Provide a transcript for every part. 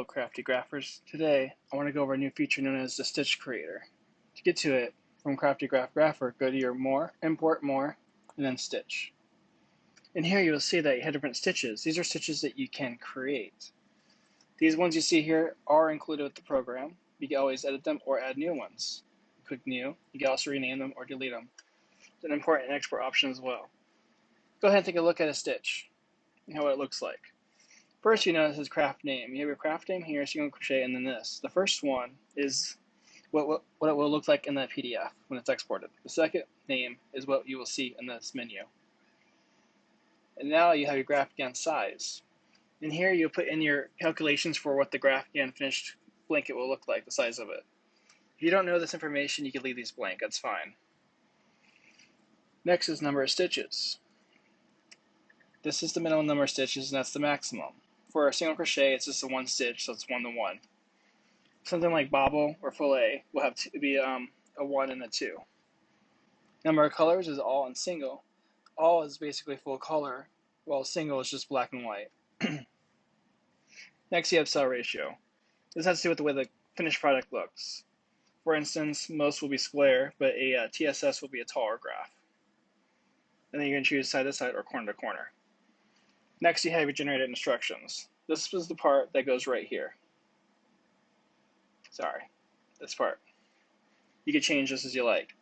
Hello Crafty Graphers. Today I want to go over a new feature known as the Stitch Creator. To get to it, from Crafty Graph Grapher, go to your More, Import More, and then Stitch. In here you'll see that you have different stitches. These are stitches that you can create. These ones you see here are included with the program. You can always edit them or add new ones. Click New. You can also rename them or delete them. It's an import and export option as well. Go ahead and take a look at a stitch and what it looks like. First, you notice is craft name. You have your craft name here, single crochet, and then this. The first one is what it will look like in that PDF when it's exported. The second name is what you will see in this menu. And now you have your GraphGAN size. In here, you'll put in your calculations for what the GraphGAN finished blanket will look like, the size of it. If you don't know this information, you can leave these blank. That's fine. Next is number of stitches. This is the minimum number of stitches, and that's the maximum. For a single crochet, it's just a one stitch, so it's 1 to 1. Something like Bopple or Fillet will have to be a 1 and a 2. Number of colors is all in single. All is basically full color, while single is just black and white. Next, you have cell ratio. This has to do with the way the finished product looks. For instance, most will be square, but a TSS will be a taller graph. And then you're going to choose side to side or corner to corner. Next, you have your generated instructions. This is the part that goes right here. Sorry, this part. You can change this as you like.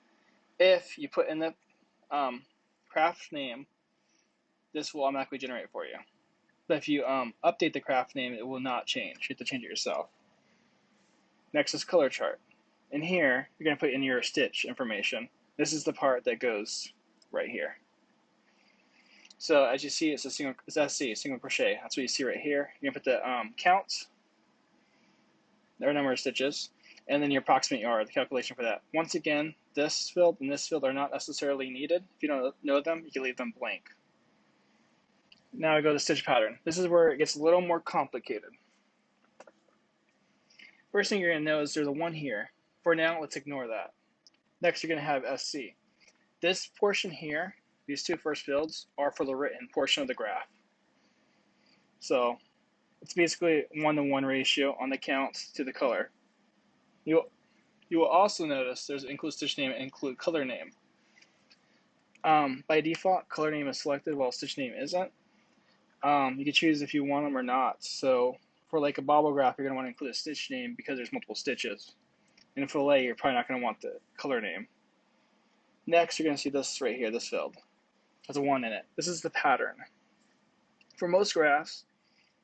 If you put in the craft name, this will automatically generate for you. But if you update the craft name, it will not change. You have to change it yourself. Next is color chart. In here, you're going to put in your stitch information. This is the part that goes right here. So as you see, it's SC, single crochet. That's what you see right here. You're going to put the count, their number of stitches, and then your approximate yard, the calculation for that. Once again, this field and this field are not necessarily needed. If you don't know them, you can leave them blank. Now I go to stitch pattern. This is where it gets a little more complicated. First thing you're going to know is there's a 1 here. For now, let's ignore that. Next, you're going to have SC. This portion here, these two first fields, are for the written portion of the graph. So it's basically 1 to 1 ratio on the count to the color. You will also notice there's include stitch name and include color name. By default, color name is selected while stitch name isn't. You can choose if you want them or not. So for like a bobble graph, you're going to want to include a stitch name because there's multiple stitches. In a fillet, you're probably not going to want the color name. Next, you're going to see this right here, this field. Has a 1 in it. This is the pattern. For most graphs,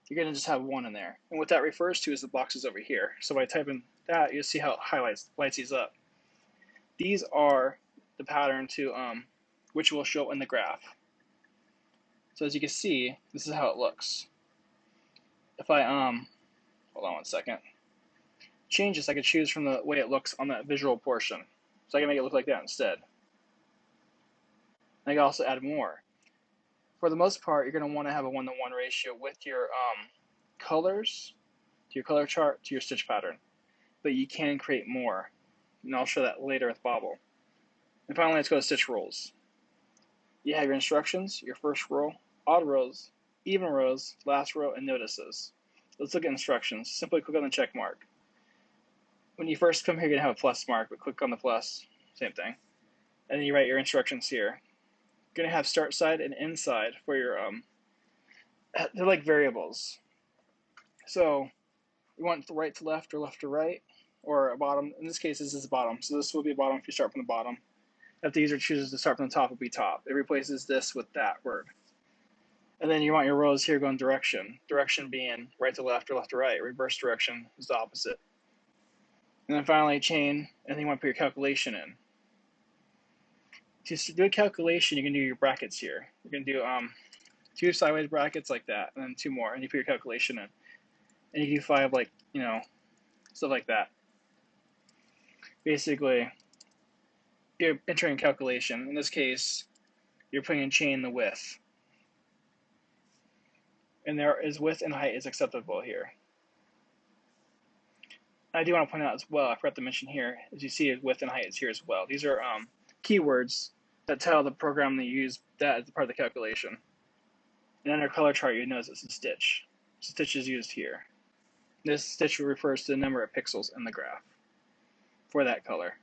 you're going to just have 1 in there. And what that refers to is the boxes over here. So by typing that, you'll see how it lights these up. These are the pattern to which will show in the graph. So as you can see, this is how it looks. If I hold on one second, change this, I could choose from the way it looks on that visual portion. So I can make it look like that instead. I can also add more. For the most part, you're going to want to have a 1 to 1 ratio with your colors, to your color chart, to your stitch pattern. But you can create more, and I'll show that later with Bopple. And finally, let's go to stitch rules. You have your instructions, your first row, odd rows, even rows, last row, and notices. Let's look at instructions. Simply click on the check mark. When you first come here, you're going to have a plus mark, but click on the plus, same thing. And then you write your instructions here. You're going to have start side and end side for your, they're like variables. So you want right to left or left to right, or a bottom. In this case, this is bottom. So this will be bottom if you start from the bottom. If the user chooses to start from the top, it will be top. It replaces this with that word. And then you want your rows here going direction. Direction being right to left or left to right. Reverse direction is the opposite. And then finally chain, and then you want to put your calculation in. To do a calculation, you can do your brackets here. You can do 2 sideways brackets like that, and then 2 more, and you put your calculation in. And you can do 5 like, stuff like that. Basically, you're entering calculation. In this case, you're putting in chain the width. And there is width and height is acceptable here. I do want to point out as well, I forgot to mention here, as you see, width and height is here as well. These are keywords that tell the program that you use that as part of the calculation. And under color chart, you notice it's a stitch. Stitch is used here. This stitch refers to the number of pixels in the graph for that color.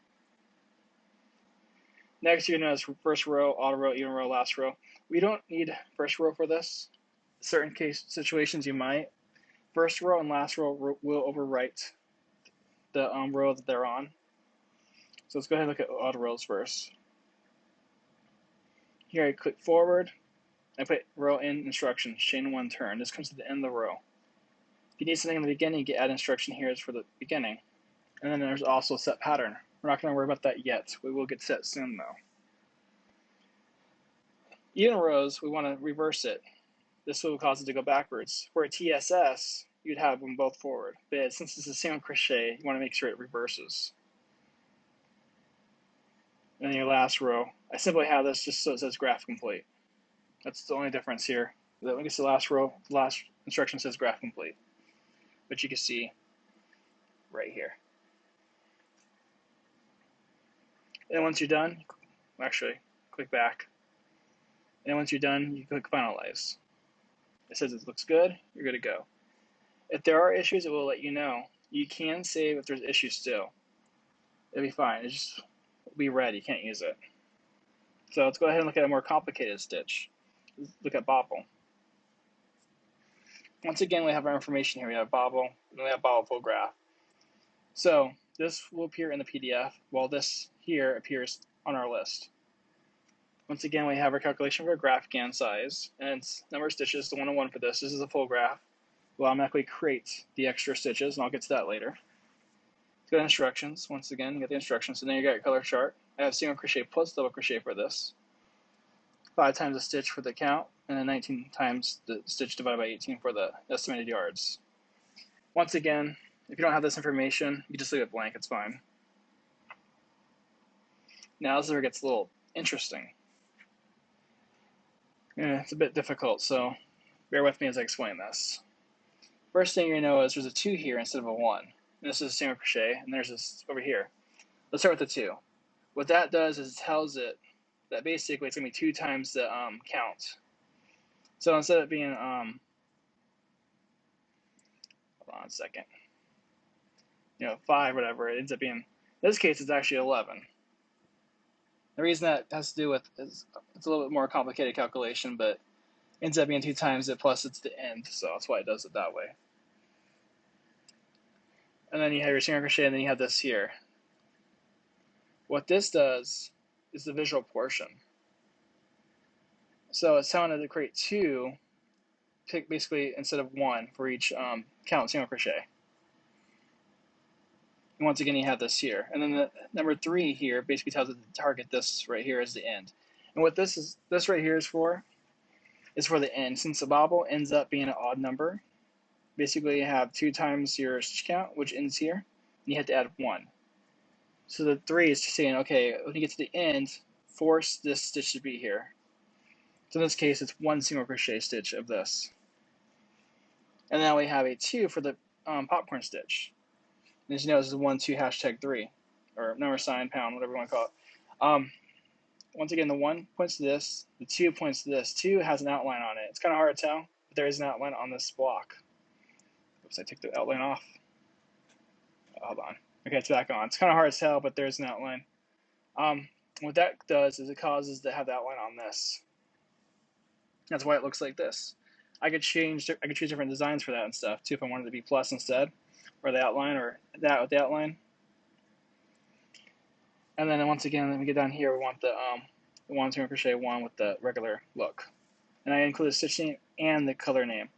Next, you're going to notice first row, auto row, even row, last row. We don't need first row for this. Certain case situations you might. First row and last row will overwrite the row that they're on. So let's go ahead and look at auto rows first. Here I click forward. I put row in instructions, chain one turn. This comes to the end of the row. If you need something in the beginning, you can add instruction here is for the beginning. And then there's also set pattern. We're not going to worry about that yet. We will get set soon though. Even rows, we want to reverse it. This will cause it to go backwards. For a TSS, you'd have them both forward. But since it's a single crochet, you want to make sure it reverses. And then your last row, I simply have this just so it says graph complete. That's the only difference here. That when it gets to the last row, the last instruction says graph complete. But you can see right here. And once you're done, actually, click back. And once you're done, you click finalize. It says it looks good, you're good to go. If there are issues, it will let you know. You can save if there's issues still. It'll be fine. It's just be red, you can't use it. So let's go ahead and look at a more complicated stitch. Let's look at Bopple. Once again, we have our information here. We have Bopple, and then we have Bopple full graph. So this will appear in the PDF, while this here appears on our list. Once again, we have our calculation for graph GAN size, and it's number of stitches, the 101 for this. This is a full graph. We'll automatically create the extra stitches, and I'll get to that later. Let's go to instructions. Once again, you get the instructions, and then you got your color chart. I have single crochet plus double crochet for this. 5 times a stitch for the count, and then 19 times the stitch divided by 18 for the estimated yards. Once again, if you don't have this information, you just leave it blank, it's fine. Now this is where it gets a little interesting. It's a bit difficult, so bear with me as I explain this. First thing you know is there's a 2 here instead of a 1. And this is a single crochet, and there's this over here. Let's start with the 2. What that does is it tells it that basically it's going to be 2 times the count. So instead of being, hold on a second, 5, whatever, it ends up being, in this case, it's actually 11. The reason that has to do with is it's a little bit more complicated calculation, but it ends up being 2 times it plus it's the end, so that's why it does it that way. And then you have your single crochet, and then you have this here. What this does is the visual portion. So it's telling it to create 2, pick basically instead of 1 for each count single crochet. And once again, you have this here. And then the number 3 here basically tells it to target this right here as the end. And what this right here is for the end. Since the Bopple ends up being an odd number, basically you have 2 times your stitch count, which ends here, and you have to add 1. So the 3 is saying, okay, when you get to the end, force this stitch to be here. So in this case, it's 1 single crochet stitch of this. And now we have a 2 for the popcorn stitch. And as you know, this is 1, 2, #3, or number sign, pound, whatever you want to call it. Once again, the 1 points to this, the 2 points to this. 2 has an outline on it. It's kind of hard to tell, but there is an outline on this block. Oops, I took the outline off. Hold on. Okay, it's back on. It's kind of hard to tell, but there's an outline. What that does is it causes to have the outline on this. That's why it looks like this. I could choose different designs for that and stuff too if I wanted to be plus instead, or the outline, or that with the outline. And then once again, when we get down here, we want the 1 single crochet 1 with the regular look. And I include the stitch name and the color name.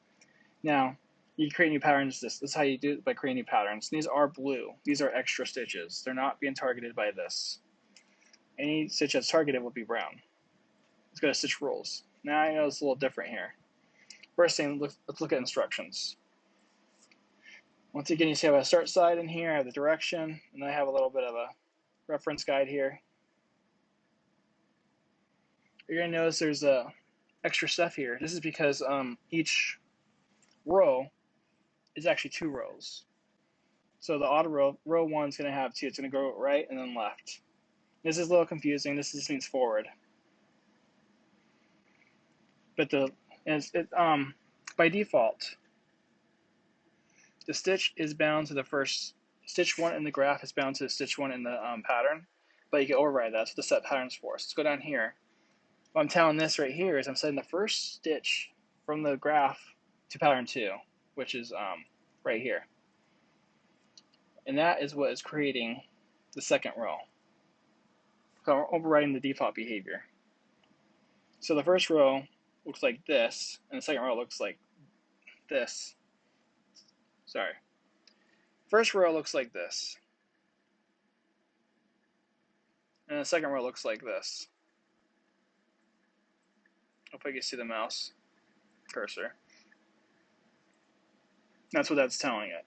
Now, you create new patterns. This is how you do it, by creating new patterns. These are blue. These are extra stitches. They're not being targeted by this. Any stitch that's targeted will be brown. Let's go to stitch rules. Now I know it's a little different here. First thing, let's look at instructions. Once again, you see I have a start side in here, I have the direction, and then I have a little bit of a reference guide here. You're going to notice there's extra stuff here. This is because each row is actually 2 rows. So the auto row 1 is going to have 2. It's going to go right and then left. This is a little confusing. This just means forward. But by default, the stitch is bound to the first stitch 1 in the graph is bound to the stitch 1 in the pattern, but you can override that. That's what the set patterns for. So let's go down here. What I'm telling this right here is I'm setting the first stitch from the graph to pattern 2, which is right here. And that is what is creating the second row. So I'm overriding the default behavior. So the first row looks like this, and the second row looks like this. Sorry. First row looks like this. And the second row looks like this. Hopefully you can see the mouse cursor. That's what that's telling it.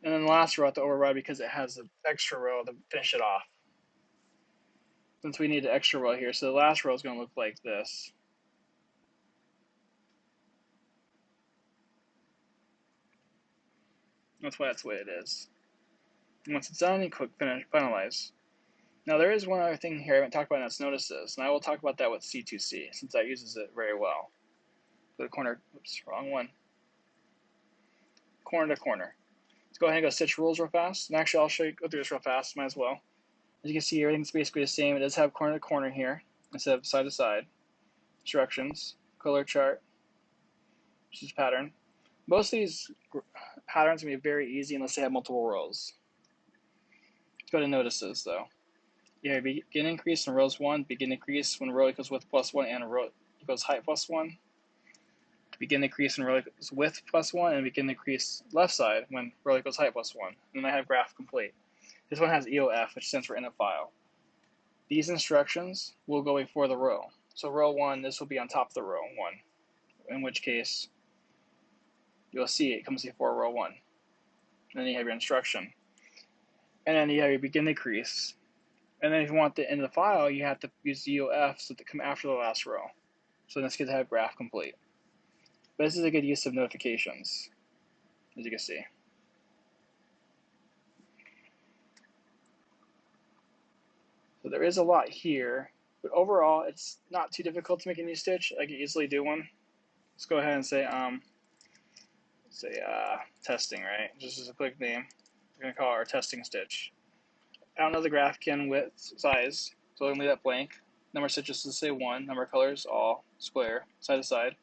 And then the last row I have to override because it has an extra row to finish it off. Since we need an extra row here, so the last row is going to look like this. That's why that's the way it is. And once it's done, you click finish, finalize. Now there is one other thing here I haven't talked about, and that's notices, and I will talk about that with C2C since that uses it very well. The corner, oops, wrong one. Corner to corner. Let's go ahead and go stitch rules real fast. And actually, I'll show you, go through this real fast, might as well. As you can see, everything's basically the same. It does have corner to corner here instead of side to side. Instructions, color chart, stitch pattern. Most of these patterns are going to be very easy unless they have multiple rows. Let's go to notices though. Yeah, begin increase in rows 1, begin increase when row equals width plus 1 and row equals height plus 1. Begin increase when row equals width plus 1, and begin increase left side when row equals height plus 1. And then I have graph complete. This one has EOF, which stands for in a file. These instructions will go before the row. So row 1, this will be on top of the row 1, in which case you'll see it comes before row 1. And then you have your instruction. And then you have your begin decrease. And then if you want the end of the file, you have to use EOF so to come after the last row. So in this case, I have graph complete. But this is a good use of notifications, as you can see. So there is a lot here, but overall, it's not too difficult to make a new stitch. I can easily do one. Let's go ahead and say, testing, right? Just as a quick name. We're gonna call it our testing stitch. I don't know the graphkin width size, so I'm gonna leave that blank. Number of stitches to say 1. Number of colors, all square, side to side.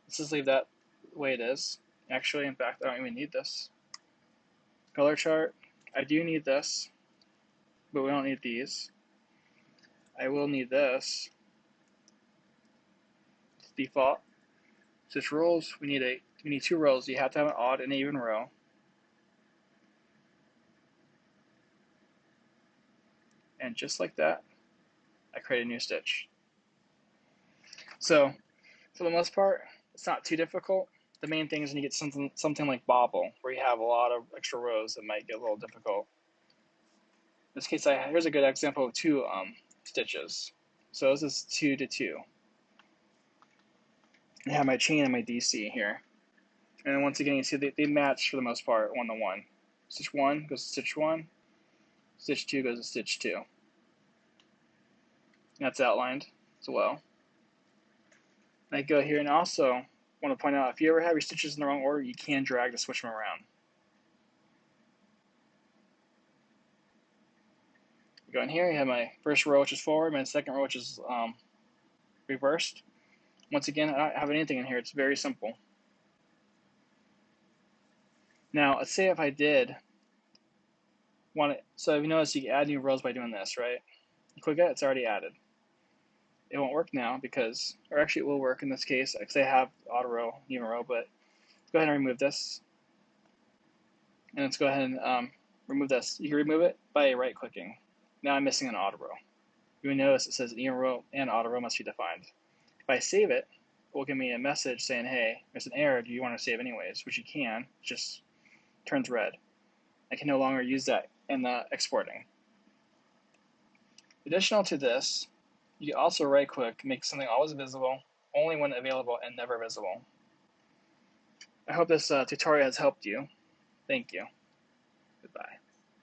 Let's just leave that the way it is. Actually, in fact, I don't even need this. Color chart, I do need this, but we don't need these. I will need this. It's default. Stitch rules, we need 2 rows. You have to have an odd and even row. And just like that, I create a new stitch. So, for the most part, it's not too difficult. The main thing is when you get something like Bopple, where you have a lot of extra rows that might get a little difficult. In this case, here's a good example of 2 stitches. So this is 2 to 2. I have my chain and my DC here. And then once again, you see they match for the most part 1 to 1. Stitch 1 goes to stitch 1. Stitch 2 goes to stitch 2. And that's outlined as well. And I go here and also want to point out, if you ever have your stitches in the wrong order, you can drag to switch them around. Go in here, you have my first row, which is forward, my second row, which is reversed. Once again, I don't have anything in here. It's very simple. Now, let's say if I did want it, so if you notice, you can add new rows by doing this, right? You click it, it's already added. It won't work now because, or actually it will work in this case, because I have auto row, even row, but let's go ahead and remove this. And let's go ahead and remove this. You can remove it by right clicking. Now I'm missing an auto row. You will notice it says even row and auto row must be defined. If I save it, it will give me a message saying, hey, there's an error, do you want to save anyways? Which you can, it just turns red. I can no longer use that in the exporting. Additional to this, you can also right click, make something always visible, only when available, and never visible. I hope this tutorial has helped you. Thank you.